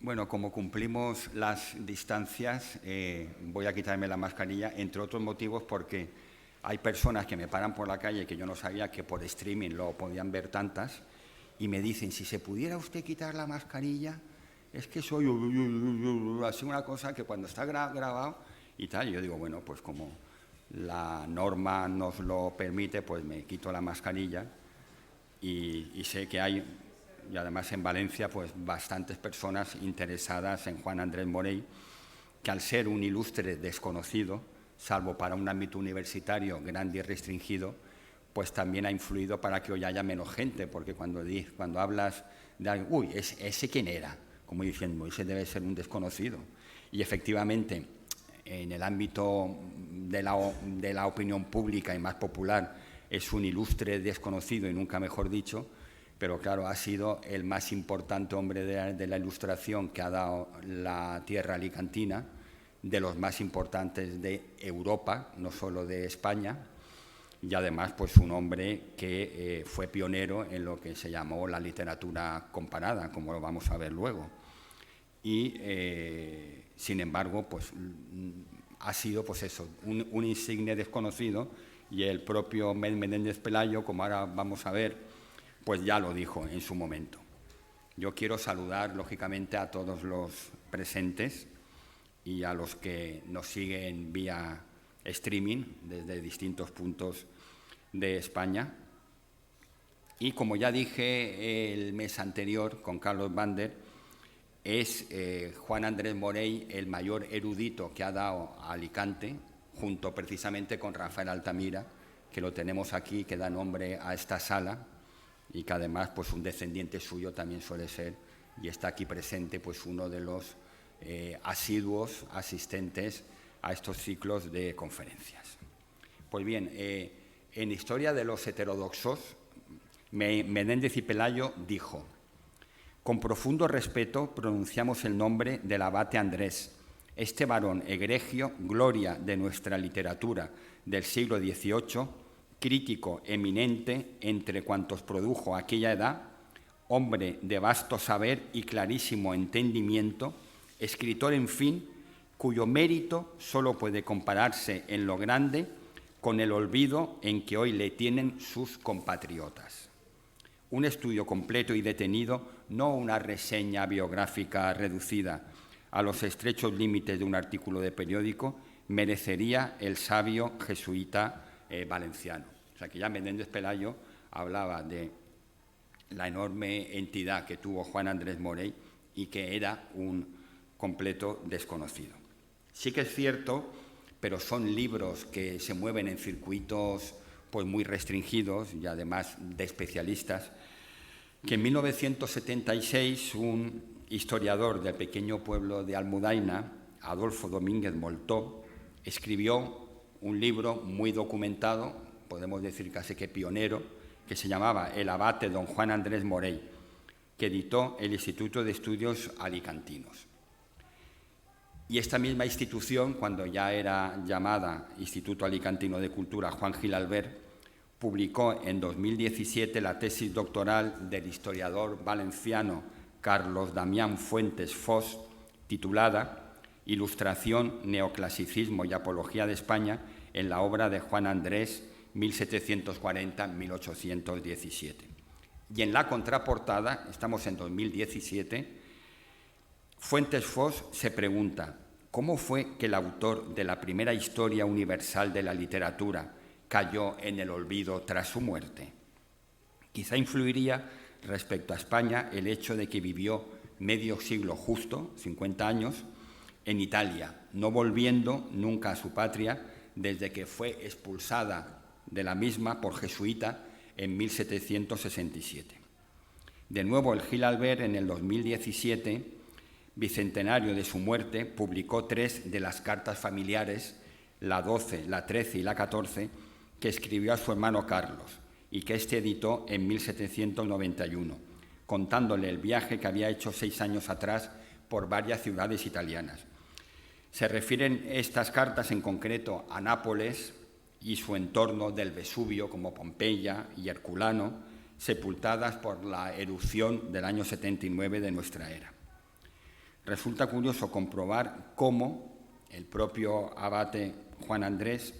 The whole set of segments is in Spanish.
Bueno, como cumplimos las distancias, voy a quitarme la mascarilla, entre otros motivos porque hay personas que me paran por la calle que yo no sabía que por streaming lo podían ver tantas y me dicen, si se pudiera usted quitar la mascarilla, es que soy así una cosa que cuando está grabado y tal, yo digo, bueno, pues como la norma nos lo permite, pues me quito la mascarilla y sé que hay, y además en Valencia, pues bastantes personas interesadas en Juan Andrés Morell, que al ser un ilustre desconocido, salvo para un ámbito universitario grande y restringido, pues también ha influido para que hoy haya menos gente, porque cuando hablas de algo, uy, ¿ese quién era? Como diciendo, ese debe ser un desconocido. Y efectivamente, en el ámbito de la opinión pública y más popular, es un ilustre desconocido y nunca mejor dicho, pero claro, ha sido el más importante hombre de la Ilustración que ha dado la tierra alicantina, de los más importantes de Europa, no solo de España, y además pues un hombre que fue pionero en lo que se llamó la literatura comparada, como lo vamos a ver luego. Y, sin embargo, pues ha sido pues eso, un insigne desconocido, y el propio Menéndez Pelayo, como ahora vamos a ver, pues ya lo dijo en su momento. Yo quiero saludar, lógicamente, a todos los presentes y a los que nos siguen vía streaming desde distintos puntos de España. Y como ya dije el mes anterior con Carlos Bander, es Juan Andrés Morell el mayor erudito que ha dado a Alicante, junto precisamente con Rafael Altamira, que lo tenemos aquí, que da nombre a esta sala, y que además pues un descendiente suyo también suele ser, y está aquí presente, pues uno de los asiduos asistentes a estos ciclos de conferencias. Pues bien, en Historia de los heterodoxos, Menéndez y Pelayo dijo: con profundo respeto pronunciamos el nombre del abate Andrés, este varón egregio, gloria de nuestra literatura del siglo XVIII, crítico eminente entre cuantos produjo aquella edad, hombre de vasto saber y clarísimo entendimiento, escritor, en fin, cuyo mérito solo puede compararse en lo grande con el olvido en que hoy le tienen sus compatriotas. Un estudio completo y detenido, no una reseña biográfica reducida a los estrechos límites de un artículo de periódico, merecería el sabio jesuita valenciano. O sea, que ya Menéndez Pelayo hablaba de la enorme entidad que tuvo Juan Andrés Morell y que era un completo desconocido. Sí que es cierto, pero son libros que se mueven en circuitos pues muy restringidos y además de especialistas, que en 1976 un historiador del pequeño pueblo de Almudaina, Adolfo Domínguez Moltó, escribió un libro muy documentado, podemos decir casi que pionero, que se llamaba El abate don Juan Andrés Morell, que editó el Instituto de Estudios Alicantinos. Y esta misma institución, cuando ya era llamada Instituto Alicantino de Cultura Juan Gil Albert, publicó en 2017 la tesis doctoral del historiador valenciano Carlos Damián Fuentes Fos, titulada Ilustración, Neoclasicismo y Apología de España en la obra de Juan Andrés, 1740-1817. Y en la contraportada, estamos en 2017, Fuentes Fos se pregunta: ¿cómo fue que el autor de la primera historia universal de la literatura cayó en el olvido tras su muerte? Quizá influiría respecto a España el hecho de que vivió medio siglo justo, 50 años, en Italia, no volviendo nunca a su patria desde que fue expulsada de la misma por jesuita en 1767. De nuevo, el Gil Albert, en el 2017, bicentenario de su muerte, publicó 3 de las cartas familiares, la 12, la 13 y la 14, que escribió a su hermano Carlos y que éste editó en 1791, contándole el viaje que había hecho 6 años atrás por varias ciudades italianas. Se refieren estas cartas en concreto a Nápoles y su entorno del Vesubio, como Pompeya y Herculano, sepultadas por la erupción del año 79 de nuestra era. resulta curioso comprobar cómo el propio abate Juan Andrés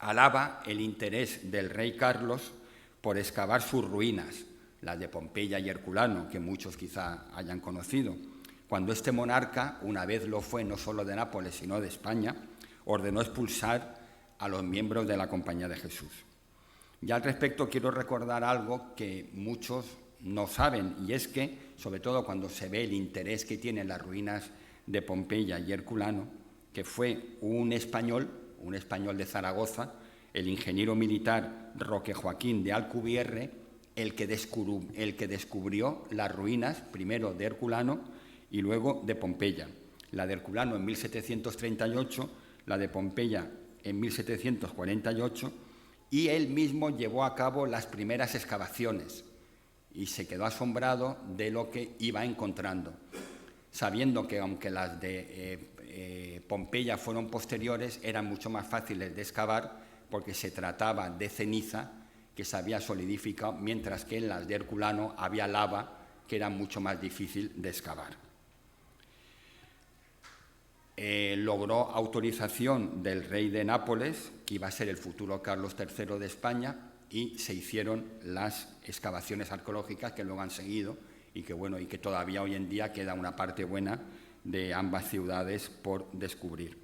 alaba el interés del rey Carlos por excavar sus ruinas, las de Pompeya y Herculano, que muchos quizá hayan conocido, cuando este monarca, una vez lo fue no solo de Nápoles, sino de España, ordenó expulsar a los miembros de la Compañía de Jesús. Ya al respecto quiero recordar algo que muchos no saben, y es que, sobre todo cuando se ve el interés que tienen las ruinas de Pompeya y Herculano, que fue un español de Zaragoza, el ingeniero militar Roque Joaquín de Alcubierre, el que descubrió las ruinas, primero de Herculano y luego de Pompeya. La de Herculano en 1738, la de Pompeya en 1748, y él mismo llevó a cabo las primeras excavaciones y se quedó asombrado de lo que iba encontrando, sabiendo que aunque las de Pompeya fueron posteriores, eran mucho más fáciles de excavar porque se trataba de ceniza que se había solidificado, mientras que en las de Herculano había lava que era mucho más difícil de excavar. Logró autorización del rey de Nápoles, que iba a ser el futuro Carlos III de España, y se hicieron las excavaciones arqueológicas que luego han seguido y que todavía hoy en día queda una parte buena de ambas ciudades por descubrir.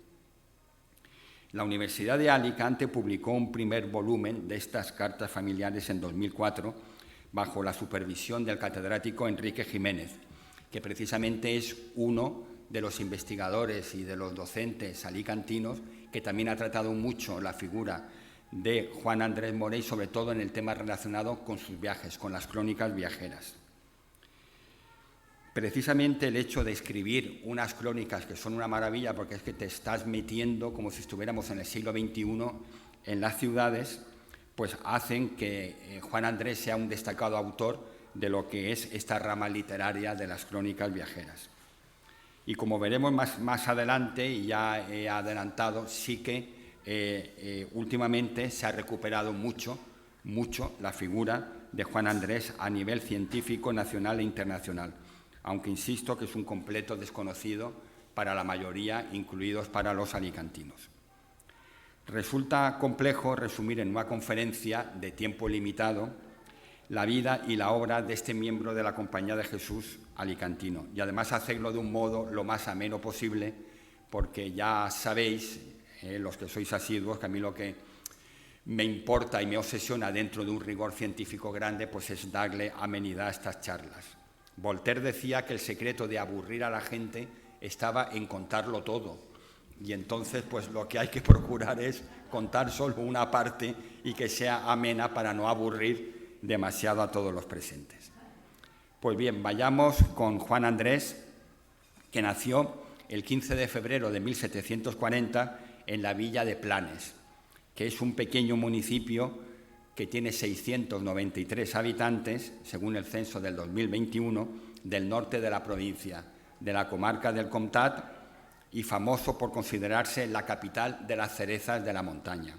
La Universidad de Alicante publicó un primer volumen de estas cartas familiares en 2004 bajo la supervisión del catedrático Enrique Jiménez, que precisamente es uno de los investigadores y de los docentes alicantinos que también ha tratado mucho la figura de Juan Andrés Morey, sobre todo en el tema relacionado con sus viajes, con las crónicas viajeras. Precisamente el hecho de escribir unas crónicas que son una maravilla, porque es que te estás metiendo como si estuviéramos en el siglo XXI en las ciudades, pues hacen que Juan Andrés sea un destacado autor de lo que es esta rama literaria de las crónicas viajeras. Y como veremos más adelante, y ya he adelantado, sí que últimamente se ha recuperado mucho la figura de Juan Andrés a nivel científico nacional e internacional, aunque insisto que es un completo desconocido para la mayoría, incluidos para los alicantinos. Resulta complejo resumir en una conferencia de tiempo limitado la vida y la obra de este miembro de la Compañía de Jesús alicantino, y además hacerlo de un modo lo más ameno posible, porque ya sabéis, los que sois asiduos, que a mí lo que me importa y me obsesiona dentro de un rigor científico grande, pues es darle amenidad a estas charlas. Voltaire decía que el secreto de aburrir a la gente estaba en contarlo todo, y entonces pues lo que hay que procurar es contar solo una parte y que sea amena para no aburrir demasiado a todos los presentes. Pues bien, vayamos con Juan Andrés, que nació el 15 de febrero de 1740 en la villa de Planes, que es un pequeño municipio que tiene 693 habitantes, según el censo del 2021, del norte de la provincia, de la comarca del Comtat, y famoso por considerarse la capital de las cerezas de la montaña.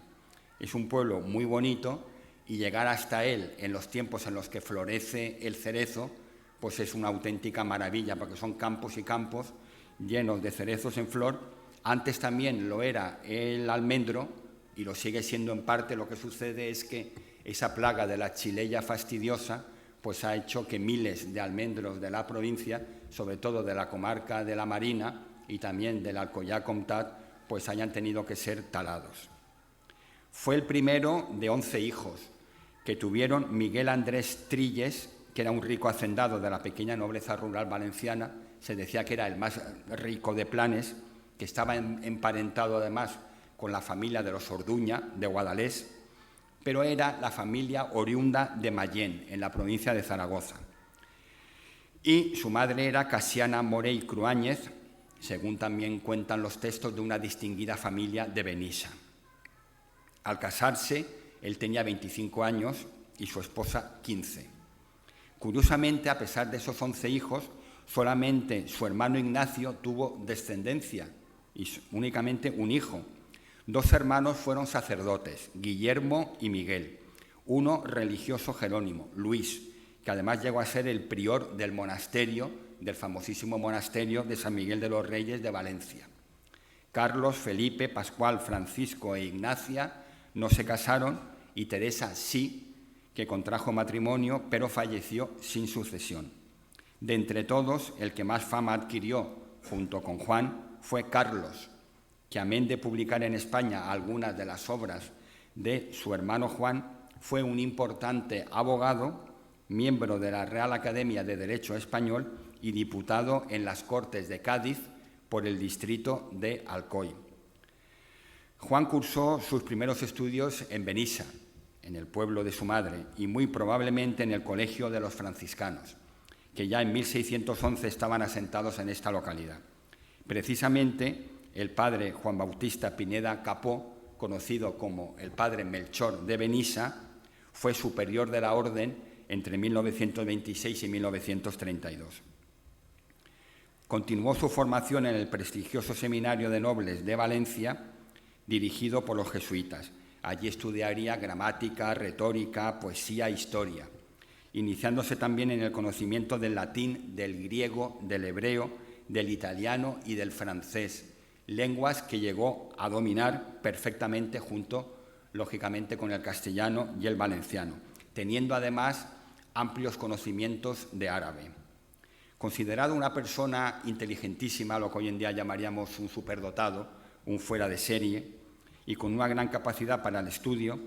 Es un pueblo muy bonito y llegar hasta él en los tiempos en los que florece el cerezo, pues es una auténtica maravilla, porque son campos y campos llenos de cerezos en flor. Antes también lo era el almendro y lo sigue siendo en parte. Lo que sucede es que esa plaga de la chileya fastidiosa pues ha hecho que miles de almendros de la provincia, sobre todo de la comarca de la Marina y también del Alcoyá-Comtat, pues hayan tenido que ser talados. Fue el primero de 11 hijos que tuvieron Miguel Andrés Trilles, que era un rico hacendado de la pequeña nobleza rural valenciana. Se decía que era el más rico de Planes, que estaba emparentado además con la familia de los Orduña, de Guadalés, pero era la familia oriunda de Mayén, en la provincia de Zaragoza. Y su madre era Casiana Morey Cruáñez, según también cuentan los textos, de una distinguida familia de Benissa. Al casarse, él tenía 25 años y su esposa 15. Curiosamente, a pesar de esos 11 hijos, solamente su hermano Ignacio tuvo descendencia, y únicamente un hijo. 2 hermanos fueron sacerdotes, Guillermo y Miguel. Uno religioso, Jerónimo, Luis, que además llegó a ser el prior del monasterio, del famosísimo monasterio de San Miguel de los Reyes de Valencia. Carlos, Felipe, Pascual, Francisco e Ignacia no se casaron y Teresa sí, que contrajo matrimonio, pero falleció sin sucesión. De entre todos, el que más fama adquirió, junto con Juan, fue Carlos, que amén de publicar en España algunas de las obras de su hermano Juan, fue un importante abogado, miembro de la Real Academia de Derecho Español y diputado en las Cortes de Cádiz por el distrito de Alcoy. Juan cursó sus primeros estudios en Benissa, en el pueblo de su madre, y muy probablemente en el Colegio de los Franciscanos, que ya en 1611 estaban asentados en esta localidad. Precisamente, el padre Juan Bautista Pineda Capó, conocido como el padre Melchor de Benissa, fue superior de la orden entre 1926 y 1932. Continuó su formación en el prestigioso Seminario de Nobles de Valencia, dirigido por los jesuitas. Allí estudiaría gramática, retórica, poesía e historia, iniciándose también en el conocimiento del latín, del griego, del hebreo, del italiano y del francés, lenguas que llegó a dominar perfectamente junto, lógicamente, con el castellano y el valenciano, teniendo además amplios conocimientos de árabe. Considerado una persona inteligentísima, lo que hoy en día llamaríamos un superdotado, un fuera de serie, y con una gran capacidad para el estudio,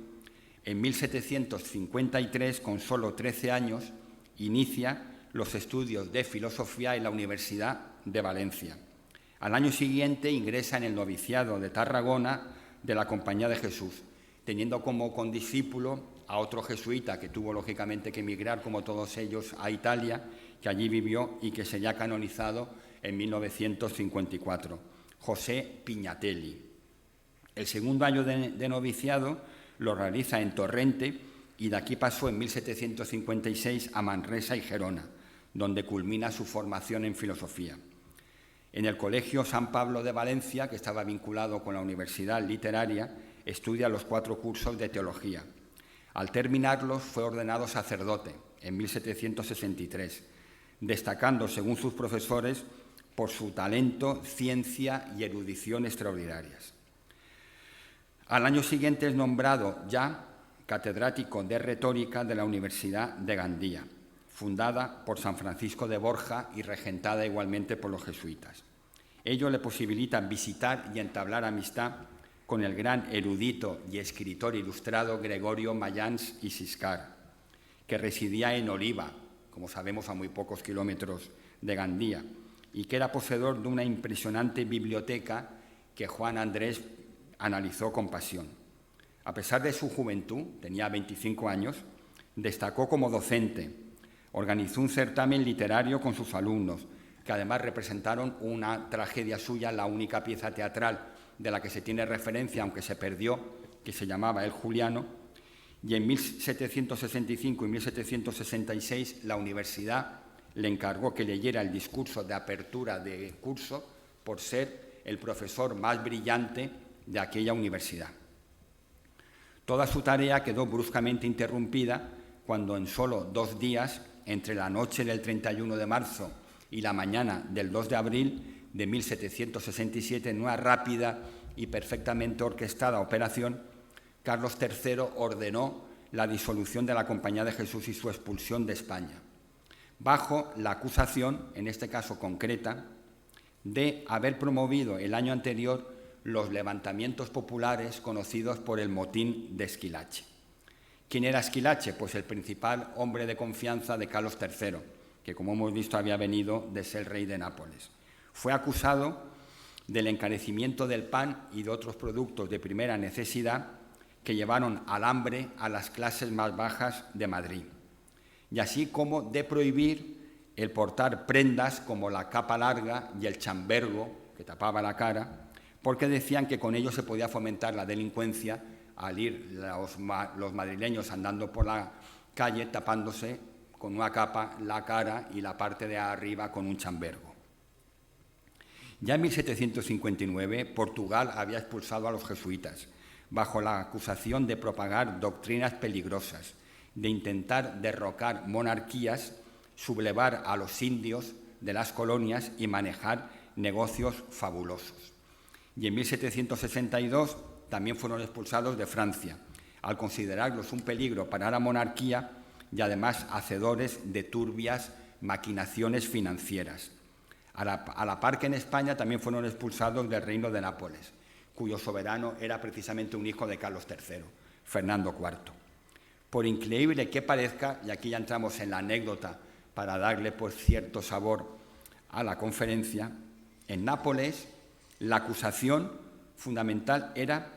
en 1753, con solo 13 años, inicia los estudios de filosofía en la Universidad de Valencia. Al año siguiente ingresa en el noviciado de Tarragona de la Compañía de Jesús, teniendo como condiscípulo a otro jesuita que tuvo lógicamente que emigrar, como todos ellos, a Italia, que allí vivió y que sería canonizado en 1954, José Pignatelli. El segundo año de noviciado lo realiza en Torrente y de aquí pasó en 1756 a Manresa y Gerona, donde culmina su formación en filosofía. En el Colegio San Pablo de Valencia, que estaba vinculado con la Universidad Literaria, estudia los 4 cursos de teología. Al terminarlos fue ordenado sacerdote en 1763, destacando, según sus profesores, por su talento, ciencia y erudición extraordinarias. Al año siguiente es nombrado ya catedrático de retórica de la Universidad de Gandía, fundada por San Francisco de Borja y regentada igualmente por los jesuitas. Ello le posibilita visitar y entablar amistad con el gran erudito y escritor ilustrado Gregorio Mayans y Siscar, que residía en Oliva, como sabemos, a muy pocos kilómetros de Gandía, y que era poseedor de una impresionante biblioteca que Juan Andrés analizó con pasión. A pesar de su juventud, tenía 25 años, destacó como docente, organizó un certamen literario con sus alumnos, que además representaron una tragedia suya, la única pieza teatral de la que se tiene referencia, aunque se perdió, que se llamaba El Juliano, y en 1765 y 1766 la universidad le encargó que leyera el discurso de apertura de curso por ser el profesor más brillante de aquella universidad. Toda su tarea quedó bruscamente interrumpida cuando en solo 2 días, entre la noche del 31 de marzo y la mañana del 2 de abril de 1767, en una rápida y perfectamente orquestada operación, Carlos III ordenó la disolución de la Compañía de Jesús y su expulsión de España, bajo la acusación, en este caso concreta, de haber promovido el año anterior los levantamientos populares conocidos por el motín de Esquilache. ¿Quién era Esquilache? Pues el principal hombre de confianza de Carlos III, que, como hemos visto, había venido de ser rey de Nápoles. Fue acusado del encarecimiento del pan y de otros productos de primera necesidad que llevaron al hambre a las clases más bajas de Madrid, y así como de prohibir el portar prendas como la capa larga y el chambergo, que tapaba la cara, porque decían que con ello se podía fomentar la delincuencia al ir los madrileños andando por la calle tapándose con una capa la cara y la parte de arriba con un chambergo. Ya en 1759, Portugal había expulsado a los jesuitas bajo la acusación de propagar doctrinas peligrosas de intentar derrocar monarquías, sublevar a los indios de las colonias y manejar negocios fabulosos. Y en 1762 también fueron expulsados de Francia, al considerarlos un peligro para la monarquía y además hacedores de turbias maquinaciones financieras. A la par que en España también fueron expulsados del Reino de Nápoles, cuyo soberano era precisamente un hijo de Carlos III, Fernando IV. Por increíble que parezca, y aquí ya entramos en la anécdota para darle por cierto sabor a la conferencia, en Nápoles la acusación fundamental era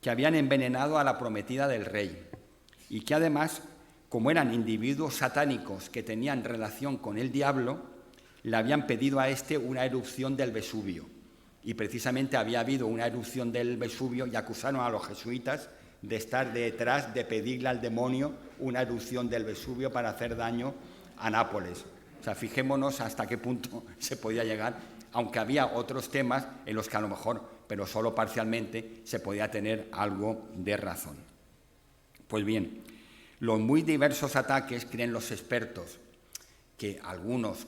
que habían envenenado a la prometida del rey y que además, como eran individuos satánicos que tenían relación con el diablo, le habían pedido a este una erupción del Vesubio. Y precisamente había habido una erupción del Vesubio y acusaron a los jesuitas de estar detrás de pedirle al demonio una erupción del Vesubio para hacer daño a Nápoles. O sea, fijémonos hasta qué punto se podía llegar, aunque había otros temas en los que a lo mejor, pero solo parcialmente, se podía tener algo de razón. Pues bien, los muy diversos ataques, creen los expertos, que algunos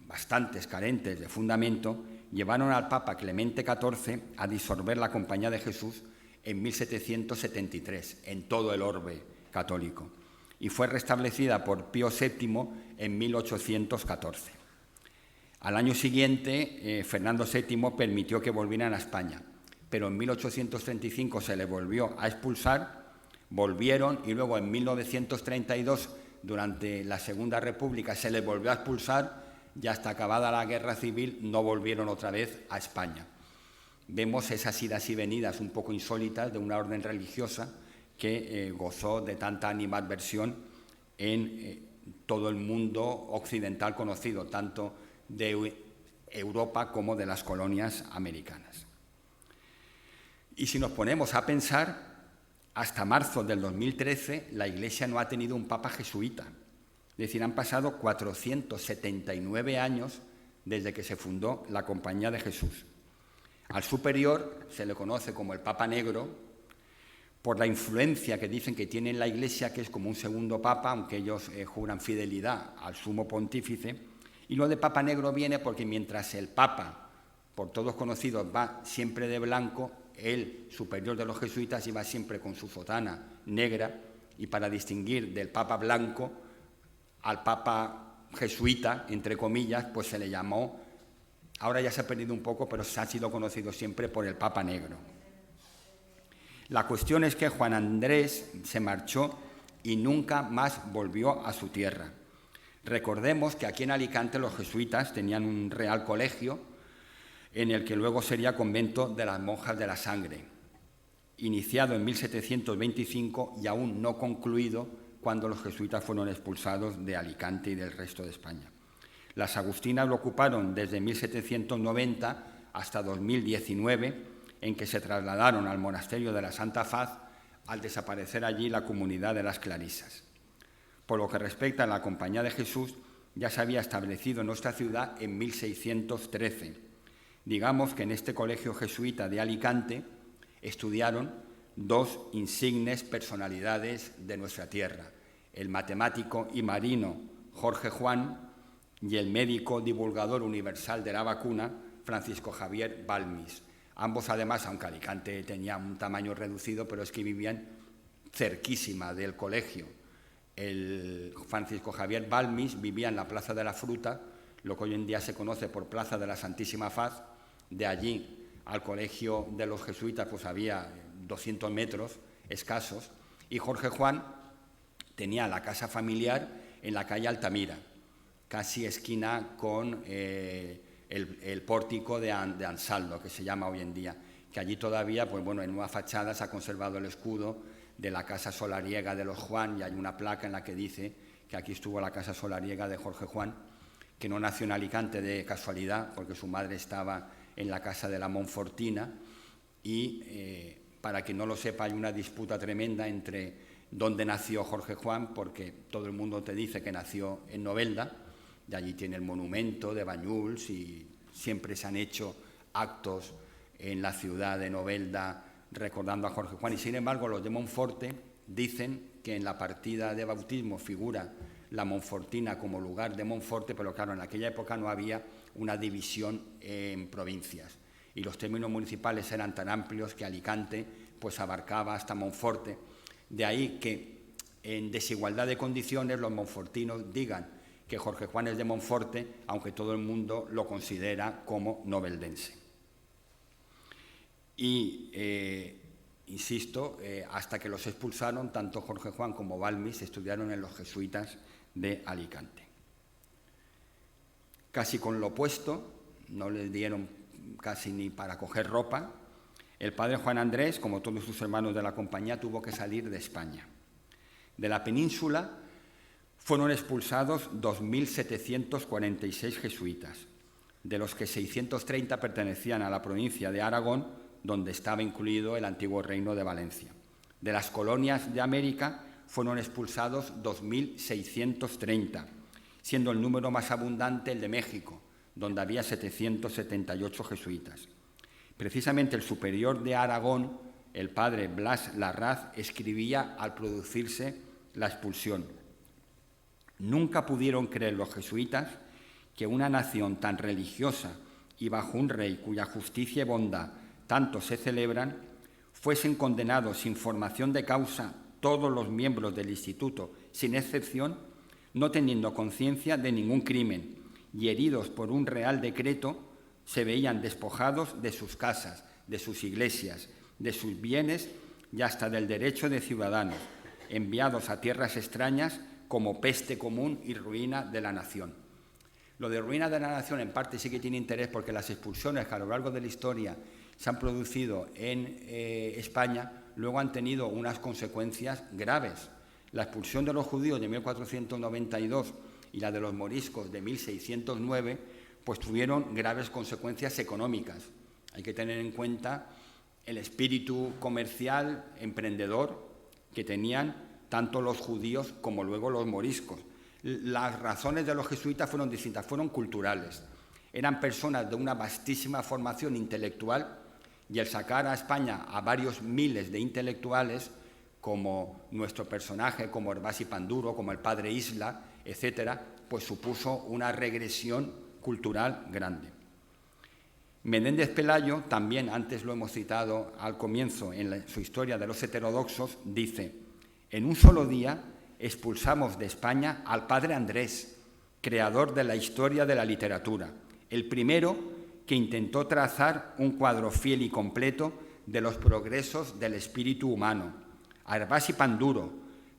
bastantes carentes de fundamento, llevaron al Papa Clemente XIV a disolver la Compañía de Jesús en 1773, en todo el orbe católico, y fue restablecida por Pío VII en 1814. Al año siguiente, Fernando VII permitió que volvieran a España, pero en 1835 se les volvió a expulsar, volvieron y luego en 1932, durante la Segunda República, se les volvió a expulsar y hasta acabada la Guerra Civil no volvieron otra vez a España. Vemos esas idas y venidas un poco insólitas de una orden religiosa que gozó de tanta animadversión en todo el mundo occidental conocido, tanto de Europa como de las colonias americanas. Y si nos ponemos a pensar, hasta marzo del 2013 la Iglesia no ha tenido un papa jesuita. Es decir, han pasado 479 años desde que se fundó la Compañía de Jesús. Al superior se le conoce como el Papa Negro por la influencia que dicen que tiene en la Iglesia, que es como un segundo papa, aunque ellos juran fidelidad al sumo pontífice. Y lo de Papa Negro viene porque mientras el Papa, por todos conocidos, va siempre de blanco, el superior de los jesuitas iba siempre con su sotana negra, y para distinguir del Papa blanco al Papa jesuita, entre comillas, pues se le llamó, ahora ya se ha perdido un poco, pero se ha sido conocido siempre por el Papa Negro. La cuestión es que Juan Andrés se marchó y nunca más volvió a su tierra. Recordemos que aquí en Alicante los jesuitas tenían un real colegio en el que luego sería convento de las monjas de la sangre, iniciado en 1725 y aún no concluido cuando los jesuitas fueron expulsados de Alicante y del resto de España. Las agustinas lo ocuparon desde 1790 hasta 2019, en que se trasladaron al monasterio de la Santa Faz al desaparecer allí la comunidad de las clarisas. Por lo que respecta a la Compañía de Jesús, ya se había establecido en nuestra ciudad en 1613. Digamos que en este colegio jesuita de Alicante estudiaron dos insignes personalidades de nuestra tierra, el matemático y marino Jorge Juan y el médico divulgador universal de la vacuna Francisco Javier Balmis. Ambos, además, aunque Alicante tenía un tamaño reducido, pero es que vivían cerquísima del colegio. El Francisco Javier Balmis vivía en la Plaza de la Fruta, lo que hoy en día se conoce por Plaza de la Santísima Faz. De allí al colegio de los jesuitas pues había 200 metros escasos, y Jorge Juan tenía la casa familiar en la calle Altamira, casi esquina con el pórtico de Ansaldo, que se llama hoy en día, que allí todavía, pues bueno, en una fachada se ha conservado el escudo de la casa solariega de los Juan, y hay una placa en la que dice que aquí estuvo la casa solariega de Jorge Juan, que no nació en Alicante de casualidad, porque su madre estaba en la casa de la Monfortina, y para quien no lo sepa, hay una disputa tremenda entre dónde nació Jorge Juan, porque todo el mundo te dice que nació en Novelda, y allí tiene el monumento de Bañuls, y siempre se han hecho actos en la ciudad de Novelda recordando a Jorge Juan, y sin embargo los de Monforte dicen que en la partida de bautismo figura la Monfortina como lugar de Monforte, pero claro, en aquella época no había una división en provincias y los términos municipales eran tan amplios que Alicante pues abarcaba hasta Monforte. De ahí que en desigualdad de condiciones los monfortinos digan que Jorge Juan es de Monforte, aunque todo el mundo lo considera como noveldense. Y, insisto, hasta que los expulsaron, tanto Jorge Juan como Balmis estudiaron en los jesuitas de Alicante. Casi con lo opuesto, no les dieron casi ni para coger ropa, el padre Juan Andrés, como todos sus hermanos de la compañía, tuvo que salir de España. De la península fueron expulsados 2.746 jesuitas, de los que 630 pertenecían a la provincia de Aragón, donde estaba incluido el antiguo reino de Valencia. De las colonias de América fueron expulsados 2.630, siendo el número más abundante el de México, donde había 778 jesuitas. Precisamente el superior de Aragón, el padre Blas Larraz, escribía al producirse la expulsión: nunca pudieron creer los jesuitas que una nación tan religiosa y bajo un rey cuya justicia y bondad tanto se celebran, fuesen condenados sin formación de causa todos los miembros del instituto, sin excepción, no teniendo conciencia de ningún crimen, y heridos por un real decreto, se veían despojados de sus casas, de sus iglesias, de sus bienes y hasta del derecho de ciudadanos, enviados a tierras extrañas como peste común y ruina de la nación. Lo de ruina de la nación en parte sí que tiene interés porque las expulsiones que a lo largo de la historia se han producido en España luego han tenido unas consecuencias graves. La expulsión de los judíos de 1492 y la de los moriscos de 1609 pues tuvieron graves consecuencias económicas. Hay que tener en cuenta el espíritu comercial, emprendedor, que tenían tanto los judíos como luego los moriscos. Las razones de los jesuitas fueron distintas, fueron culturales. Eran personas de una vastísima formación intelectual y el sacar a España a varios miles de intelectuales, como nuestro personaje, como Herbás y Panduro, como el padre Isla, etcétera, pues supuso una regresión cultural grande. Menéndez Pelayo, también antes lo hemos citado al comienzo en su historia de los heterodoxos, dice: en un solo día expulsamos de España al padre Andrés, creador de la historia de la literatura, el primero que intentó trazar un cuadro fiel y completo de los progresos del espíritu humano, a Herbás y Panduro,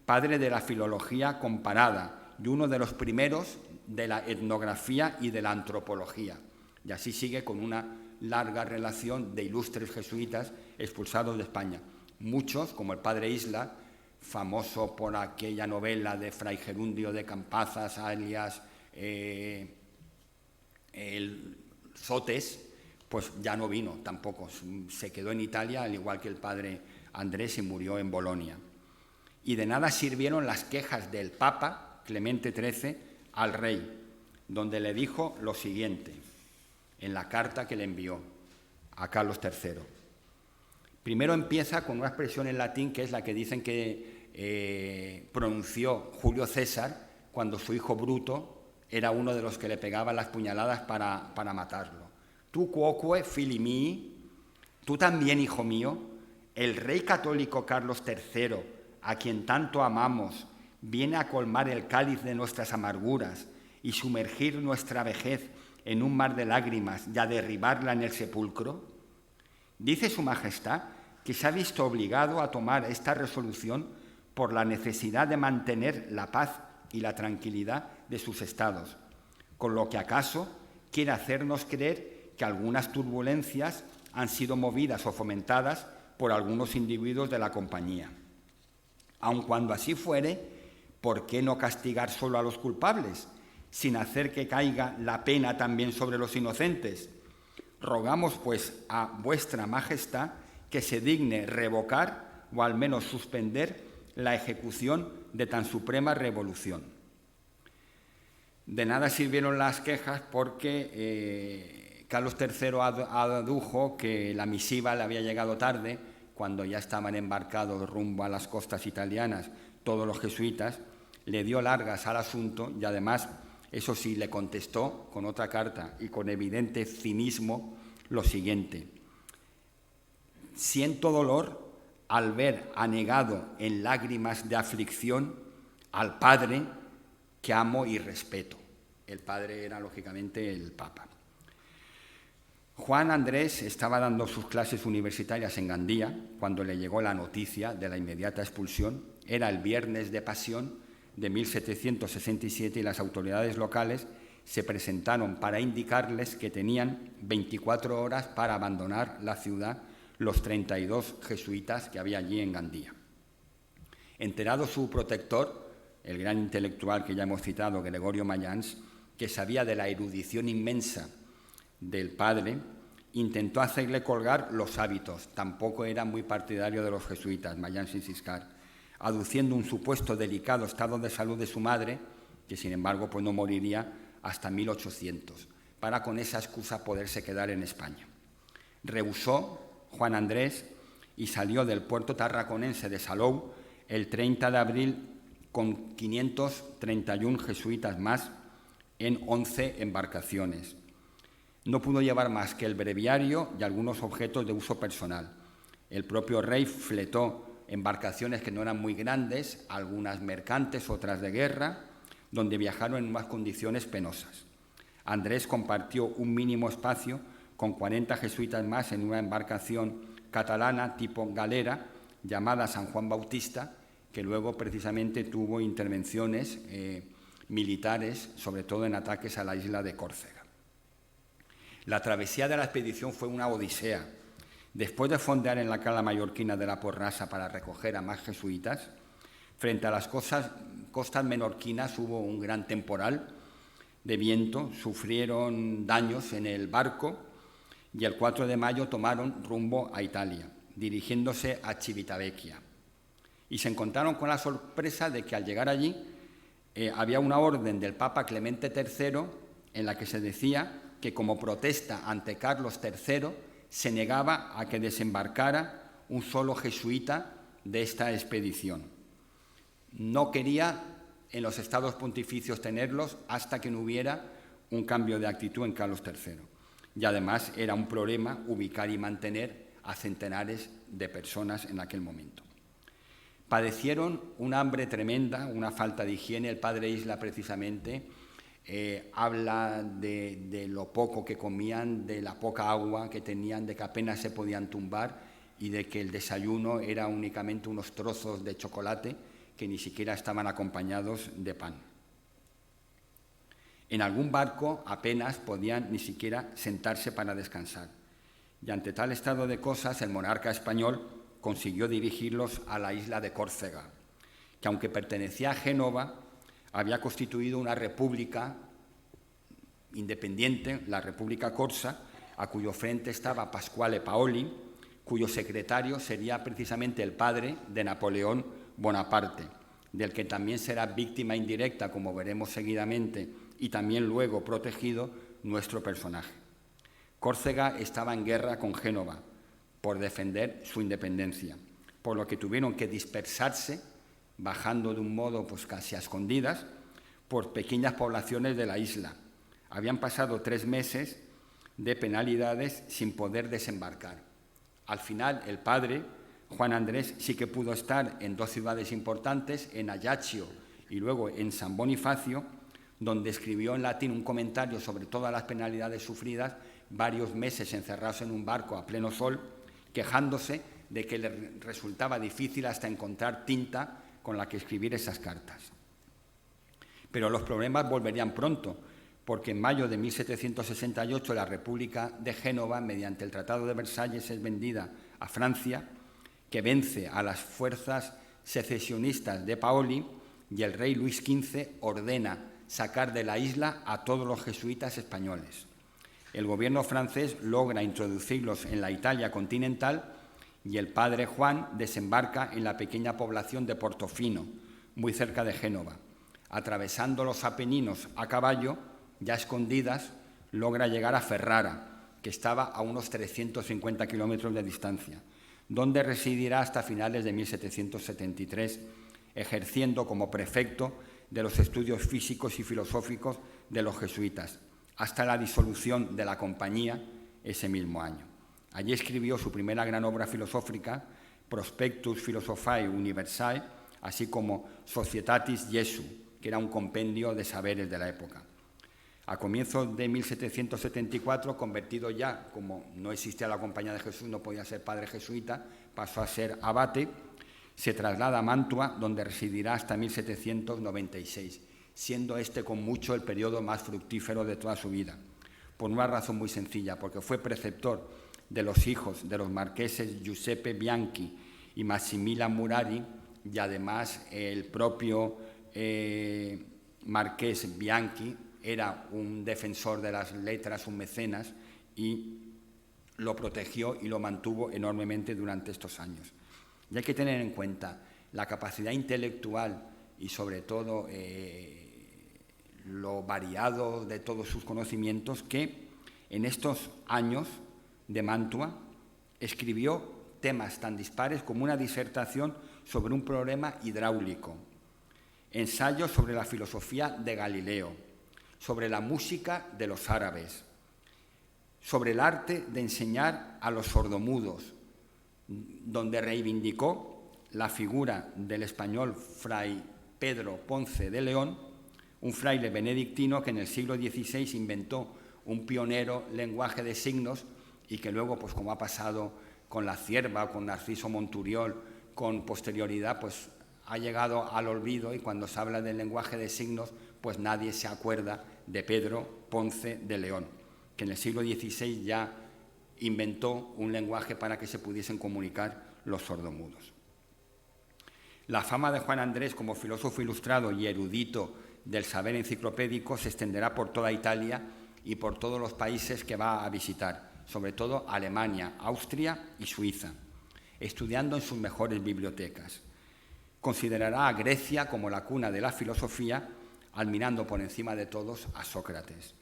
padre de la filología comparada y uno de los primeros de la etnografía y de la antropología. Y así sigue con una larga relación de ilustres jesuitas expulsados de España. Muchos, como el padre Isla, famoso por aquella novela de Fray Gerundio de Campazas, alias el Sotes, pues ya no vino tampoco. Se quedó en Italia, al igual que el padre Andrés, y murió en Bolonia. Y de nada sirvieron las quejas del Papa Clemente XIII al rey, donde le dijo lo siguiente en la carta que le envió a Carlos III. Primero empieza con una expresión en latín que es la que dicen que pronunció Julio César cuando su hijo Bruto era uno de los que le pegaba las puñaladas para matarlo. Tu quoque fili mii, tú también, hijo mío, el rey católico Carlos III, a quien tanto amamos, viene a colmar el cáliz de nuestras amarguras y sumergir nuestra vejez en un mar de lágrimas y a derribarla en el sepulcro. Dice su majestad que se ha visto obligado a tomar esta resolución por la necesidad de mantener la paz y la tranquilidad de sus estados, con lo que acaso quiere hacernos creer que algunas turbulencias han sido movidas o fomentadas por algunos individuos de la compañía. Aun cuando así fuere, ¿por qué no castigar solo a los culpables, sin hacer que caiga la pena también sobre los inocentes? Rogamos, pues, a vuestra majestad que se digne revocar o al menos suspender la ejecución de tan suprema revolución. De nada sirvieron las quejas porque Carlos III adujo que la misiva le había llegado tarde, cuando ya estaban embarcados rumbo a las costas italianas todos los jesuitas, le dio largas al asunto y además, eso sí, le contestó con otra carta y con evidente cinismo lo siguiente: siento dolor al ver anegado en lágrimas de aflicción al Padre que amo y respeto. El Padre era, lógicamente, el Papa. Juan Andrés estaba dando sus clases universitarias en Gandía cuando le llegó la noticia de la inmediata expulsión. Era el Viernes de Pasión de 1767 y las autoridades locales se presentaron para indicarles que tenían 24 horas para abandonar la ciudad los 32 jesuitas que había allí en Gandía. Enterado su protector, el gran intelectual que ya hemos citado, Gregorio Mayans, que sabía de la erudición inmensa del padre, intentó hacerle colgar los hábitos. Tampoco era muy partidario de los jesuitas, Mayans y Siscar, aduciendo un supuesto delicado estado de salud de su madre, que sin embargo pues no moriría hasta 1800, para con esa excusa poderse quedar en España. Rehusó Juan Andrés y salió del puerto tarraconense de Salou el 30 de abril con 531 jesuitas más en 11 embarcaciones. No pudo llevar más que el breviario y algunos objetos de uso personal. El propio rey fletó embarcaciones que no eran muy grandes, algunas mercantes, otras de guerra, donde viajaron en unas condiciones penosas. Andrés compartió un mínimo espacio con 40 jesuitas más en una embarcación catalana tipo galera llamada San Juan Bautista, que luego precisamente tuvo intervenciones militares, sobre todo en ataques a la isla de Córcega. La travesía de la expedición fue una odisea. Después de fondear en la cala mallorquina de la Porrasa para recoger a más jesuitas, frente a las costas menorquinas hubo un gran temporal de viento, sufrieron daños en el barco y el 4 de mayo tomaron rumbo a Italia, dirigiéndose a Civitavecchia. Y se encontraron con la sorpresa de que al llegar allí había una orden del Papa Clemente III en la que se decía que como protesta ante Carlos III se negaba a que desembarcara un solo jesuita de esta expedición. No quería en los estados pontificios tenerlos hasta que no hubiera un cambio de actitud en Carlos III. Y además era un problema ubicar y mantener a centenares de personas en aquel momento. Padecieron una hambre tremenda, una falta de higiene. El padre Isla precisamente habla de lo poco que comían, de la poca agua que tenían, de que apenas se podían tumbar y de que el desayuno era únicamente unos trozos de chocolate que ni siquiera estaban acompañados de pan. En algún barco apenas podían ni siquiera sentarse para descansar. Y ante tal estado de cosas, el monarca español consiguió dirigirlos a la isla de Córcega, que aunque pertenecía a Génova, había constituido una república independiente, la República Corsa, a cuyo frente estaba Pasquale Paoli, cuyo secretario sería precisamente el padre de Napoleón Bonaparte, del que también será víctima indirecta, como veremos seguidamente, y también luego protegido nuestro personaje. Córcega estaba en guerra con Génova por defender su independencia, por lo que tuvieron que dispersarse, bajando de un modo pues casi a escondidas, por pequeñas poblaciones de la isla. Habían pasado 3 meses de penalidades sin poder desembarcar. Al final, el padre, Juan Andrés, sí que pudo estar en 2 ciudades importantes, en Ajaccio y luego en San Bonifacio, donde escribió en latín un comentario sobre todas las penalidades sufridas, varios meses encerrados en un barco a pleno sol, quejándose de que le resultaba difícil hasta encontrar tinta con la que escribir esas cartas. Pero los problemas volverían pronto, porque en mayo de 1768 la República de Génova, mediante el Tratado de Versalles, es vendida a Francia, que vence a las fuerzas secesionistas de Paoli, y el rey Luis XV ordena sacar de la isla a todos los jesuitas españoles. El gobierno francés logra introducirlos en la Italia continental y el padre Juan desembarca en la pequeña población de Portofino, muy cerca de Génova. Atravesando los Apeninos a caballo, ya escondidas, logra llegar a Ferrara, que estaba a unos 350 kilómetros de distancia, donde residirá hasta finales de 1773, ejerciendo como prefecto de los estudios físicos y filosóficos de los jesuitas, hasta la disolución de la compañía ese mismo año. Allí escribió su primera gran obra filosófica, Prospectus Philosophiae Universae, así como Societatis Jesu, que era un compendio de saberes de la época. A comienzos de 1774, convertido ya, como no existía la Compañía de Jesús, no podía ser padre jesuita, pasó a ser abate, se traslada a Mantua, donde residirá hasta 1796, siendo este con mucho el periodo más fructífero de toda su vida, por una razón muy sencilla, porque fue preceptor de los hijos de los marqueses Giuseppe Bianchi y Maximilian Murari, y además el propio marqués Bianchi era un defensor de las letras, un mecenas, y lo protegió y lo mantuvo enormemente durante estos años. Y hay que tener en cuenta la capacidad intelectual y sobre todo lo variado de todos sus conocimientos, que en estos años de Mantua escribió temas tan dispares como una disertación sobre un problema hidráulico, ensayos sobre la filosofía de Galileo, sobre la música de los árabes, sobre el arte de enseñar a los sordomudos, donde reivindicó la figura del español fray Pedro Ponce de León, un fraile benedictino que en el siglo XVI inventó un pionero lenguaje de signos y que luego, pues como ha pasado con la Cierva, con Narciso Monturiol, con posterioridad, pues ha llegado al olvido, y cuando se habla del lenguaje de signos, pues nadie se acuerda de Pedro Ponce de León, que en el siglo XVI ya inventó un lenguaje para que se pudiesen comunicar los sordomudos. La fama de Juan Andrés como filósofo ilustrado y erudito del saber enciclopédico se extenderá por toda Italia y por todos los países que va a visitar, sobre todo Alemania, Austria y Suiza, estudiando en sus mejores bibliotecas. Considerará a Grecia como la cuna de la filosofía, admirando por encima de todos a Sócrates.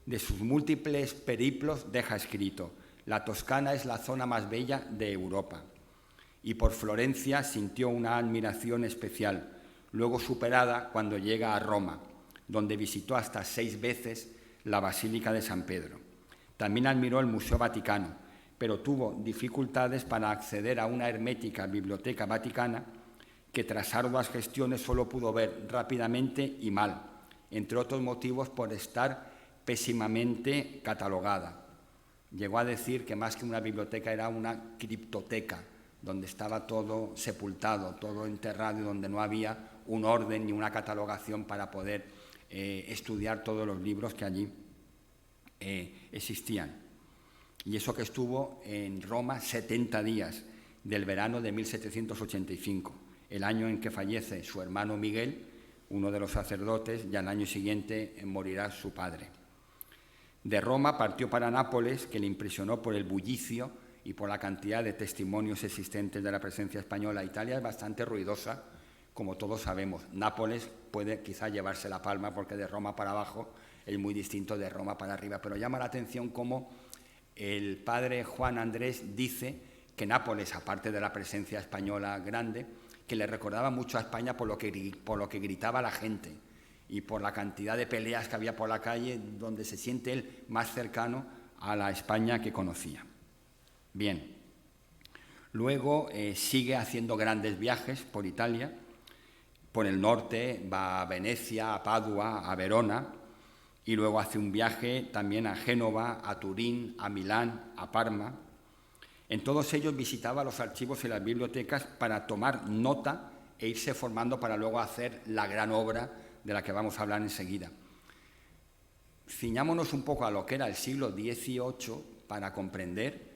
De sus múltiples periplos deja escrito: la Toscana es la zona más bella de Europa. Y por Florencia sintió una admiración especial, luego superada cuando llega a Roma, donde visitó hasta 6 veces la Basílica de San Pedro. También admiró el Museo Vaticano, pero tuvo dificultades para acceder a una hermética biblioteca vaticana que tras arduas gestiones solo pudo ver rápidamente y mal, entre otros motivos por estar pésimamente catalogada. Llegó a decir que más que una biblioteca era una criptoteca, donde estaba todo sepultado, todo enterrado, y donde no había un orden ni una catalogación para poder estudiar todos los libros que allí existían. Y eso que estuvo en Roma 70 días del verano de 1785, el año en que fallece su hermano Miguel, uno de los sacerdotes, y al año siguiente morirá su padre. De Roma partió para Nápoles, que le impresionó por el bullicio y por la cantidad de testimonios existentes de la presencia española. Italia es bastante ruidosa, como todos sabemos. Nápoles puede quizá llevarse la palma, porque de Roma para abajo es muy distinto de Roma para arriba, pero llama la atención cómo el padre Juan Andrés dice que Nápoles, aparte de la presencia española grande, que le recordaba mucho a España por lo que gritaba la gente y por la cantidad de peleas que había por la calle, donde se siente él más cercano a la España que conocía. Bien, luego sigue haciendo grandes viajes por Italia. Por el norte va a Venecia, a Padua, a Verona, y luego hace un viaje también a Génova, a Turín, a Milán, a Parma. En todos ellos visitaba los archivos y las bibliotecas para tomar nota e irse formando para luego hacer la gran obra de la que vamos a hablar enseguida. Ciñámonos un poco a lo que era el siglo XVIII para comprender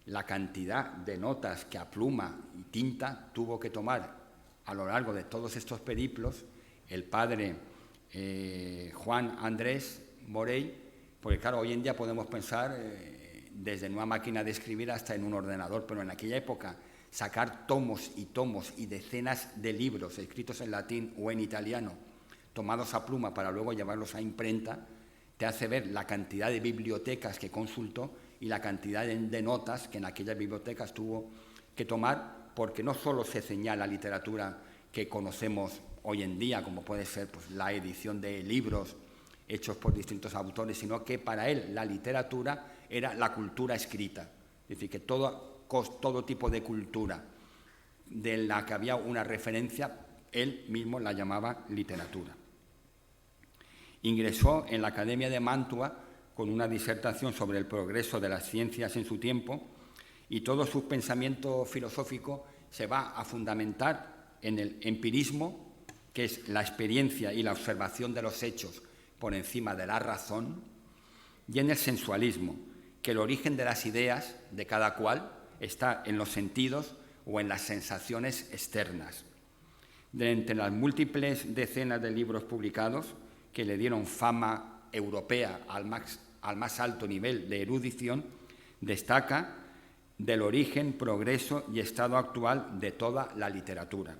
la cantidad de notas que a pluma y tinta tuvo que tomar a lo largo de todos estos periplos el padre Juan Andrés Morell, porque claro, hoy en día podemos pensar desde una máquina de escribir hasta en un ordenador, pero en aquella época sacar tomos y decenas de libros escritos en latín o en italiano, tomados a pluma para luego llevarlos a imprenta, te hace ver la cantidad de bibliotecas que consultó y la cantidad de notas que en aquellas bibliotecas tuvo que tomar, porque no solo se ceñía la literatura que conocemos hoy en día, como puede ser pues, la edición de libros hechos por distintos autores, sino que para él la literatura era la cultura escrita. Es decir, que todo tipo de cultura de la que había una referencia, él mismo la llamaba literatura. Ingresó en la Academia de Mantua con una disertación sobre el progreso de las ciencias en su tiempo, y todo su pensamiento filosófico se va a fundamentar en el empirismo, que es la experiencia y la observación de los hechos por encima de la razón, y en el sensualismo, que el origen de las ideas de cada cual está en los sentidos o en las sensaciones externas. De entre las múltiples decenas de libros publicados que le dieron fama europea al más alto nivel de erudición, destaca del origen, progreso y estado actual de toda la literatura,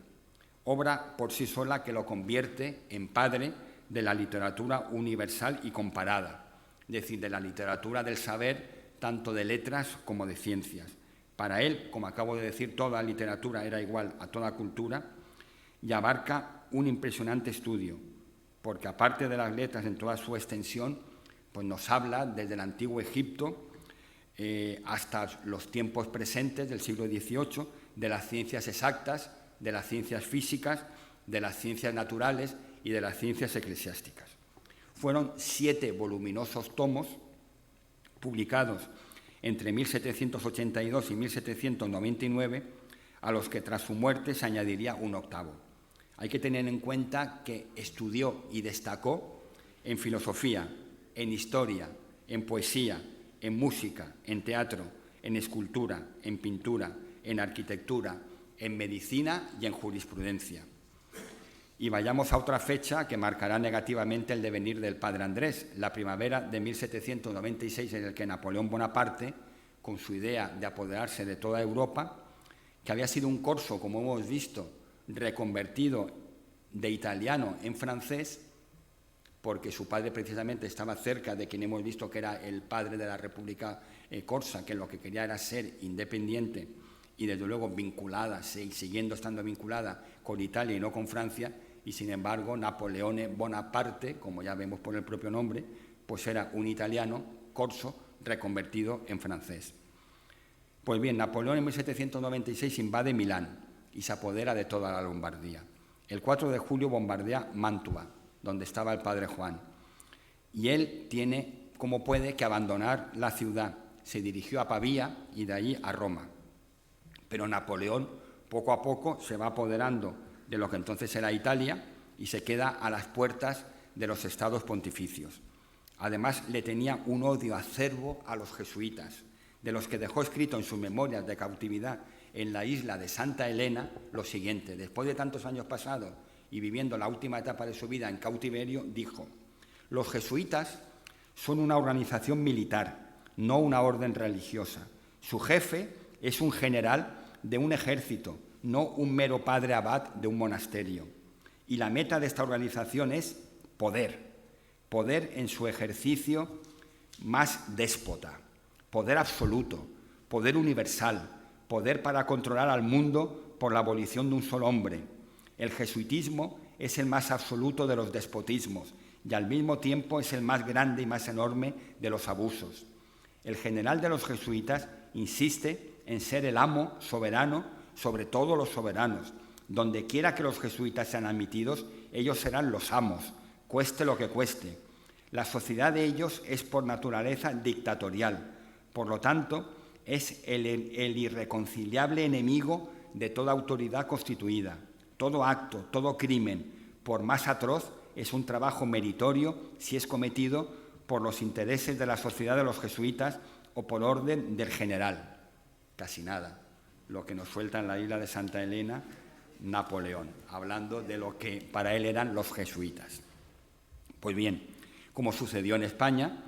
obra por sí sola que lo convierte en padre de la literatura universal y comparada, es decir, de la literatura del saber, tanto de letras como de ciencias. Para él, como acabo de decir, toda literatura era igual a toda cultura y abarca un impresionante estudio, porque aparte de las letras en toda su extensión, pues nos habla desde el antiguo Egipto hasta los tiempos presentes del siglo XVIII, de las ciencias exactas, de las ciencias físicas, de las ciencias naturales y de las ciencias eclesiásticas. Fueron 7 voluminosos tomos publicados entre 1782 y 1799, a los que tras su muerte se añadiría un 8º. Hay que tener en cuenta que estudió y destacó en filosofía, en historia, en poesía, en música, en teatro, en escultura, en pintura, en arquitectura, en medicina y en jurisprudencia. Y vayamos a otra fecha que marcará negativamente el devenir del padre Andrés, la primavera de 1796, en el que Napoleón Bonaparte, con su idea de apoderarse de toda Europa, que había sido un corso, como hemos visto, reconvertido de italiano en francés, porque su padre precisamente estaba cerca de quien hemos visto que era el padre de la República Corsa, que lo que quería era ser independiente y desde luego vinculada, siguiendo estando vinculada con Italia y no con Francia, y sin embargo Napoleone Bonaparte, como ya vemos por el propio nombre, pues era un italiano corso reconvertido en francés. Pues bien, Napoleón en 1796 invade Milán y se apodera de toda la Lombardía. El 4 de julio bombardea Mantua, donde estaba el padre Juan, y él tiene, como puede, que abandonar la ciudad. Se dirigió a Pavía y de allí a Roma. Pero Napoleón, poco a poco, se va apoderando de lo que entonces era Italia y se queda a las puertas de los estados pontificios. Además, le tenía un odio acerbo a los jesuitas, de los que dejó escrito en sus memorias de cautividad en la isla de Santa Elena lo siguiente: después de tantos años pasados y viviendo la última etapa de su vida en cautiverio, dijo: los jesuitas son una organización militar, no una orden religiosa. Su jefe es un general de un ejército, no un mero padre abad de un monasterio. Y la meta de esta organización es poder, poder en su ejercicio más déspota, poder absoluto, poder universal, poder para controlar al mundo por la abolición de un solo hombre. El jesuitismo es el más absoluto de los despotismos y al mismo tiempo es el más grande y más enorme de los abusos. El general de los jesuitas insiste en ser el amo soberano sobre todos los soberanos. Donde quiera que los jesuitas sean admitidos, ellos serán los amos, cueste lo que cueste. La sociedad de ellos es por naturaleza dictatorial. Por lo tanto, es el irreconciliable enemigo de toda autoridad constituida. Todo acto, todo crimen, por más atroz, es un trabajo meritorio si es cometido por los intereses de la sociedad de los jesuitas o por orden del general. Casi nada, lo que nos suelta en la isla de Santa Elena Napoleón, hablando de lo que para él eran los jesuitas. Pues bien, como sucedió en España,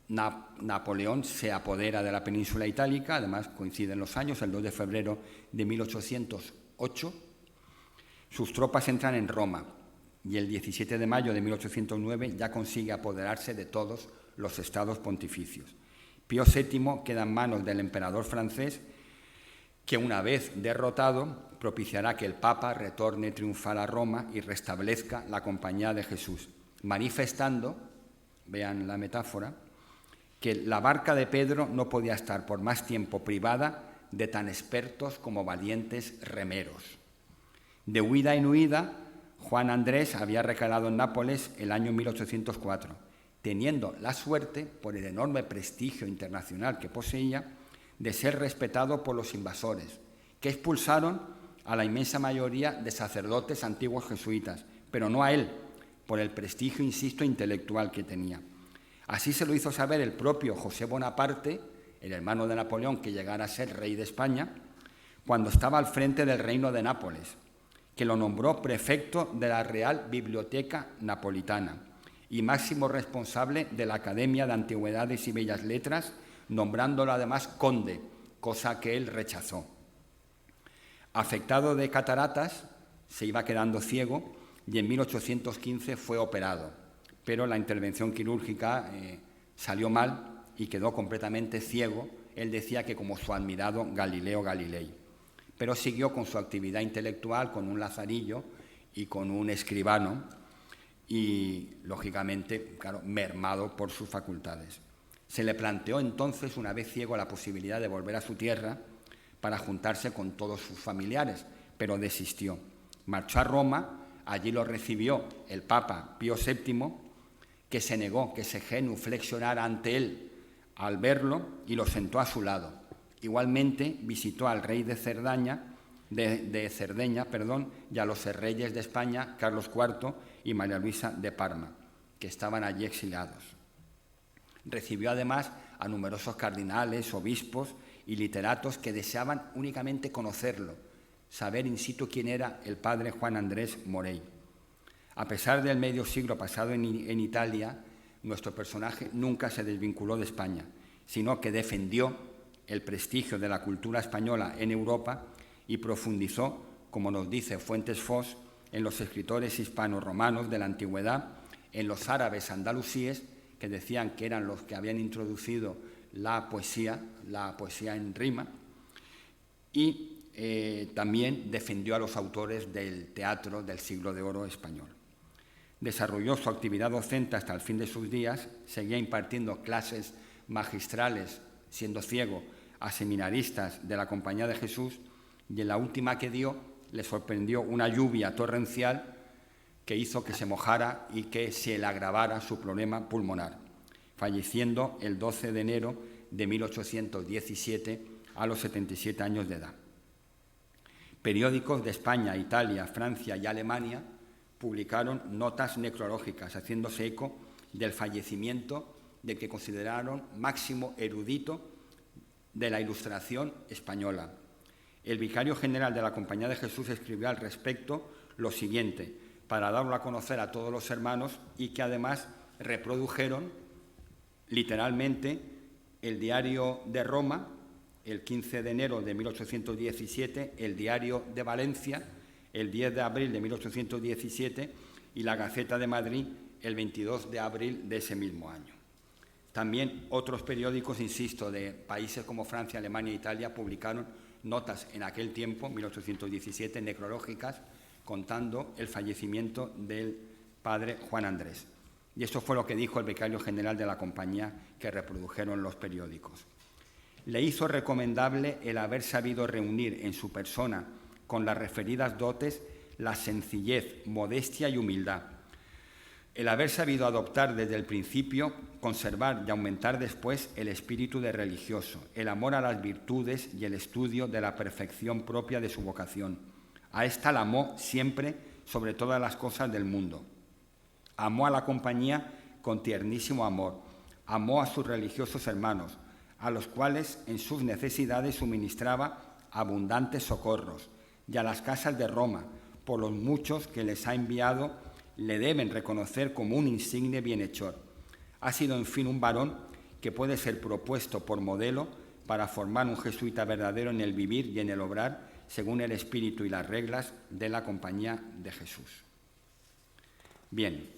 Napoleón se apodera de la península itálica, además coinciden los años, el 2 de febrero de 1808, sus tropas entran en Roma y el 17 de mayo de 1809 ya consigue apoderarse de todos los estados pontificios. Pío VII queda en manos del emperador francés que una vez derrotado propiciará que el Papa retorne triunfal a Roma y restablezca la Compañía de Jesús, manifestando, vean la metáfora, que la barca de Pedro no podía estar por más tiempo privada de tan expertos como valientes remeros. De huida en huida, Juan Andrés había recalado en Nápoles el año 1804, teniendo la suerte, por el enorme prestigio internacional que poseía, de ser respetado por los invasores, que expulsaron a la inmensa mayoría de sacerdotes antiguos jesuitas, pero no a él, por el prestigio, insisto, intelectual que tenía. Así se lo hizo saber el propio José Bonaparte, el hermano de Napoleón, que llegara a ser rey de España, cuando estaba al frente del reino de Nápoles, que lo nombró prefecto de la Real Biblioteca Napolitana y máximo responsable de la Academia de Antigüedades y Bellas Letras, nombrándolo además conde, cosa que él rechazó. Afectado de cataratas, se iba quedando ciego y en 1815 fue operado, pero la intervención quirúrgica salió mal y quedó completamente ciego. Él decía que como su admirado Galileo Galilei, pero siguió con su actividad intelectual, con un lazarillo y con un escribano y, lógicamente, claro, mermado por sus facultades. Se le planteó entonces, una vez ciego, la posibilidad de volver a su tierra para juntarse con todos sus familiares, pero desistió. Marchó a Roma, allí lo recibió el Papa Pío VII, que se negó que se genuflexionara ante él al verlo y lo sentó a su lado. Igualmente visitó al rey de Cerdeña, y a los reyes de España, Carlos IV y María Luisa de Parma, que estaban allí exiliados. Recibió además a numerosos cardinales, obispos y literatos que deseaban únicamente conocerlo, saber in situ quién era el padre Juan Andrés Morey. A pesar del medio siglo pasado en Italia, nuestro personaje nunca se desvinculó de España, sino que defendió el prestigio de la cultura española en Europa y profundizó, como nos dice Fuentes Foss, en los escritores hispano-romanos de la antigüedad, en los árabes andalusíes, que decían que eran los que habían introducido la poesía en rima, y también defendió a los autores del teatro del siglo de oro español. Desarrolló su actividad docente hasta el fin de sus días, seguía impartiendo clases magistrales, siendo ciego, a seminaristas de la Compañía de Jesús, y en la última que dio le sorprendió una lluvia torrencial que hizo que se mojara y que se le agravara su problema pulmonar, falleciendo el 12 de enero de 1817 a los 77 años de edad. Periódicos de España, Italia, Francia y Alemania publicaron notas necrológicas haciéndose eco del fallecimiento del que consideraron máximo erudito de la Ilustración española. El vicario general de la Compañía de Jesús escribió al respecto lo siguiente, para darlo a conocer a todos los hermanos, y que además reprodujeron literalmente el Diario de Roma, el 15 de enero de 1817, el Diario de Valencia, el 10 de abril de 1817, y la Gaceta de Madrid, el 22 de abril de ese mismo año. También otros periódicos, insisto, de países como Francia, Alemania e Italia publicaron notas en aquel tiempo, 1817, necrológicas, contando el fallecimiento del padre Juan Andrés. Y eso fue lo que dijo el vicario general de la Compañía, que reprodujeron los periódicos. Le hizo recomendable el haber sabido reunir en su persona, con las referidas dotes, la sencillez, modestia y humildad. El haber sabido adoptar desde el principio, conservar y aumentar después el espíritu de religioso, el amor a las virtudes y el estudio de la perfección propia de su vocación. A esta la amó siempre sobre todas las cosas del mundo. Amó a la Compañía con tiernísimo amor. Amó a sus religiosos hermanos, a los cuales en sus necesidades suministraba abundantes socorros, y a las casas de Roma, por los muchos que les ha enviado, le deben reconocer como un insigne bienhechor. Ha sido, en fin, un varón que puede ser propuesto por modelo para formar un jesuita verdadero en el vivir y en el obrar, según el espíritu y las reglas de la Compañía de Jesús. Bien,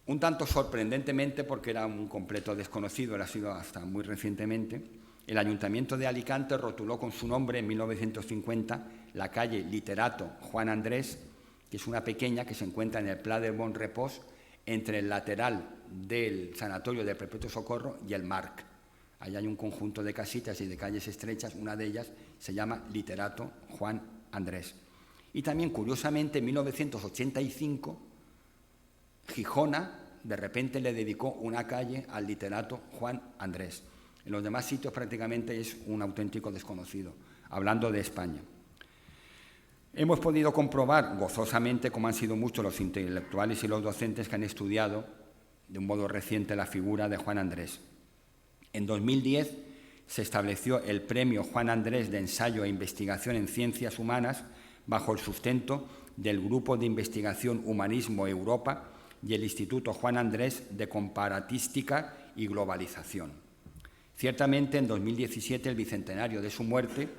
un tanto sorprendentemente, porque era un completo desconocido, él ha sido hasta muy recientemente, el Ayuntamiento de Alicante rotuló con su nombre en 1950 la calle Literato Juan Andrés, que es una pequeña que se encuentra en el Pla de Bon Repòs, entre el lateral del Sanatorio de Perpetuo Socorro y el Marc. Ahí hay un conjunto de casitas y de calles estrechas, una de ellas se llama Literato Juan Andrés. Y también, curiosamente, en 1985, Gijona de repente le dedicó una calle al literato Juan Andrés. En los demás sitios prácticamente es un auténtico desconocido, hablando de España. Hemos podido comprobar gozosamente cómo han sido muchos los intelectuales y los docentes que han estudiado de un modo reciente la figura de Juan Andrés. En 2010 se estableció el Premio Juan Andrés de Ensayo e Investigación en Ciencias Humanas bajo el sustento del Grupo de Investigación Humanismo Europa y el Instituto Juan Andrés de Comparatística y Globalización. Ciertamente, en 2017, el bicentenario de su muerte,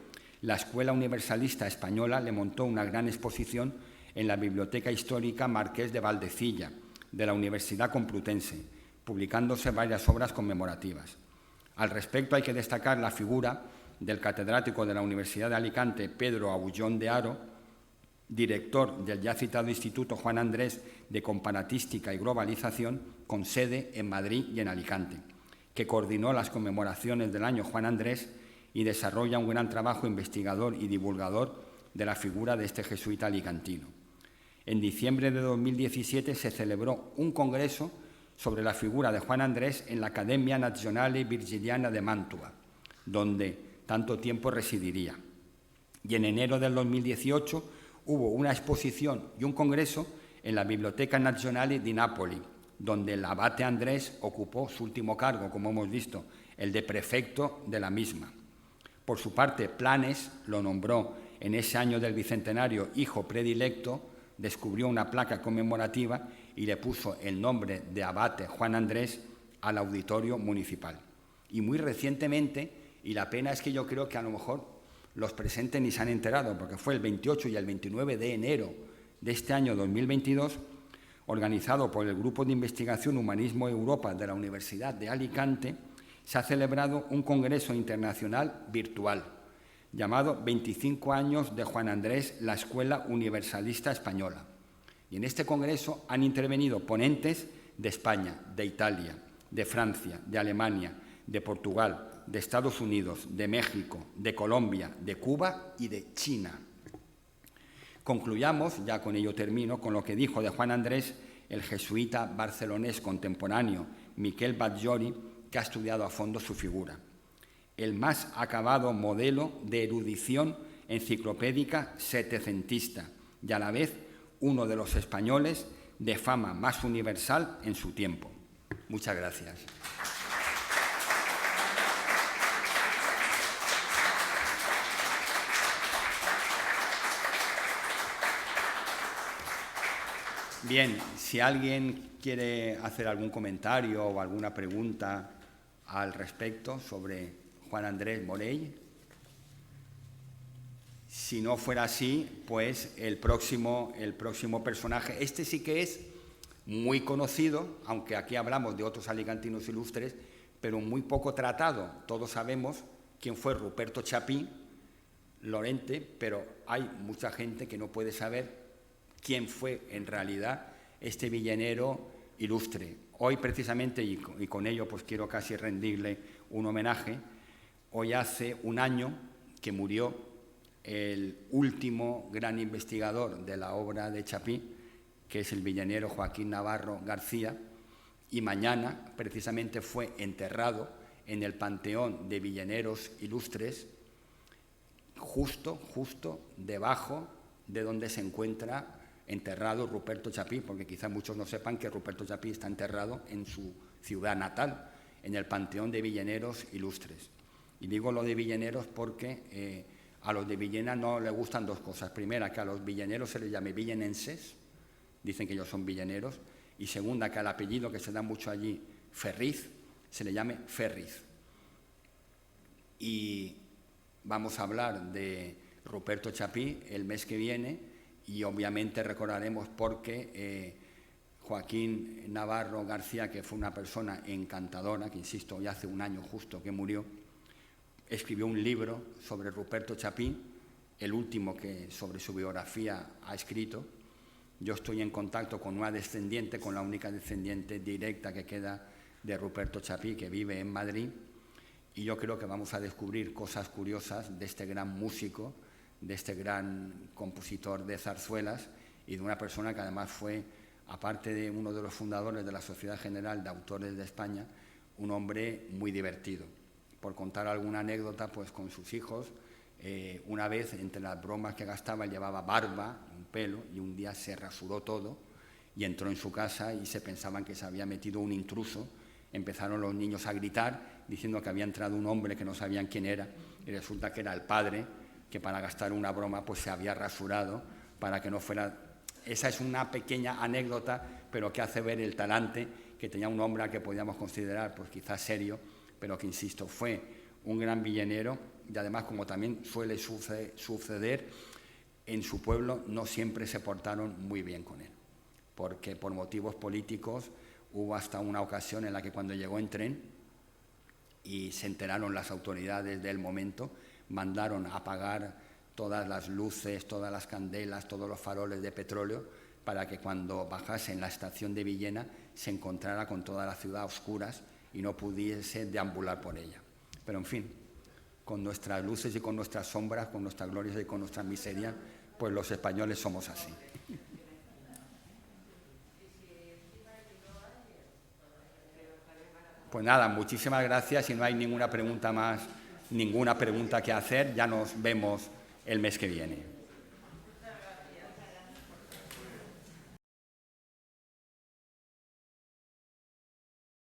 la Escuela Universalista Española le montó una gran exposición en la Biblioteca Histórica Marqués de Valdecilla, de la Universidad Complutense, publicándose varias obras conmemorativas. Al respecto, hay que destacar la figura del catedrático de la Universidad de Alicante, Pedro Aullón de Haro, director del ya citado Instituto Juan Andrés de Comparatística y Globalización, con sede en Madrid y en Alicante, que coordinó las conmemoraciones del año Juan Andrés y desarrolla un gran trabajo investigador y divulgador de la figura de este jesuita alicantino. En diciembre de 2017 se celebró un congreso sobre la figura de Juan Andrés en la Accademia Nazionale Virgiliana de Mantua, donde tanto tiempo residiría. Y en enero del 2018 hubo una exposición y un congreso en la Biblioteca Nazionale di Napoli, donde el abate Andrés ocupó su último cargo, como hemos visto, el de prefecto de la misma. Por su parte, Planes lo nombró en ese año del bicentenario hijo predilecto, descubrió una placa conmemorativa y le puso el nombre de abate Juan Andrés al auditorio municipal. Y muy recientemente, y la pena es que yo creo que a lo mejor los presentes ni se han enterado, porque fue el 28 y el 29 de enero de este año 2022, organizado por el Grupo de Investigación Humanismo Europa de la Universidad de Alicante, se ha celebrado un congreso internacional virtual llamado 25 años de Juan Andrés, la Escuela Universalista Española. Y en este congreso han intervenido ponentes de España, de Italia, de Francia, de Alemania, de Portugal, de Estados Unidos, de México, de Colombia, de Cuba y de China. Concluyamos, ya con ello termino, con lo que dijo de Juan Andrés el jesuita barcelonés contemporáneo Miquel Batllori, que ha estudiado a fondo su figura. El más acabado modelo de erudición enciclopédica setecentista y a la vez uno de los españoles de fama más universal en su tiempo. Muchas gracias. Bien, si alguien quiere hacer algún comentario o alguna pregunta al respecto sobre Juan Andrés Morell. Si no fuera así, pues el próximo personaje, este sí que es muy conocido, aunque aquí hablamos de otros alicantinos ilustres, pero muy poco tratado. Todos sabemos quién fue Ruperto Chapí Lorente, pero hay mucha gente que no puede saber quién fue en realidad este villanero ilustre. Hoy precisamente, y con ello pues quiero casi rendirle un homenaje, hoy hace un año que murió el último gran investigador de la obra de Chapí, que es el villanero Joaquín Navarro García, y mañana precisamente fue enterrado en el Panteón de Villaneros Ilustres, justo debajo de donde se encuentra enterrado Ruperto Chapí, porque quizá muchos no sepan que Ruperto Chapí está enterrado en su ciudad natal, en el Panteón de Villaneros Ilustres. Y digo lo de villaneros porque a los de Villena no les gustan dos cosas. Primera, que a los villaneros se les llame villenenses, dicen que ellos son villaneros, y segunda, que al apellido que se da mucho allí, Ferriz, se le llame Ferriz. Y vamos a hablar de Ruperto Chapí el mes que viene, y obviamente recordaremos porque Joaquín Navarro García, que fue una persona encantadora, que insisto, ya hace un año justo que murió, escribió un libro sobre Ruperto Chapí, el último que sobre su biografía ha escrito. Yo estoy en contacto con una descendiente, con la única descendiente directa que queda de Ruperto Chapí, que vive en Madrid, y yo creo que vamos a descubrir cosas curiosas de este gran músico, de este gran compositor de zarzuelas y de una persona que además fue, aparte de uno de los fundadores de la Sociedad General de Autores de España, un hombre muy divertido. Por contar alguna anécdota, pues con sus hijos, una vez, entre las bromas que gastaba, llevaba barba, un pelo, y un día se rasuró todo y entró en su casa y se pensaban que se había metido un intruso. Empezaron los niños a gritar diciendo que había entrado un hombre que no sabían quién era, y resulta que era el padre, que para gastar una broma pues se había rasurado para que no fuera... Esa es una pequeña anécdota, pero que hace ver el talante que tenía un hombre al que podíamos considerar pues quizás serio, pero que, insisto, fue un gran villanero, y además, como también suele suceder, en su pueblo no siempre se portaron muy bien con él, porque por motivos políticos hubo hasta una ocasión en la que cuando llegó en tren y se enteraron las autoridades del momento, mandaron a apagar todas las luces, todas las candelas, todos los faroles de petróleo, para que cuando bajase en la estación de Villena se encontrara con toda la ciudad a oscuras y no pudiese deambular por ella. Pero, en fin, con nuestras luces y con nuestras sombras, con nuestras glorias y con nuestras miserias, pues los españoles somos así. Pues nada, muchísimas gracias. Si no hay ninguna pregunta más, ninguna pregunta que hacer, ya nos vemos el mes que viene.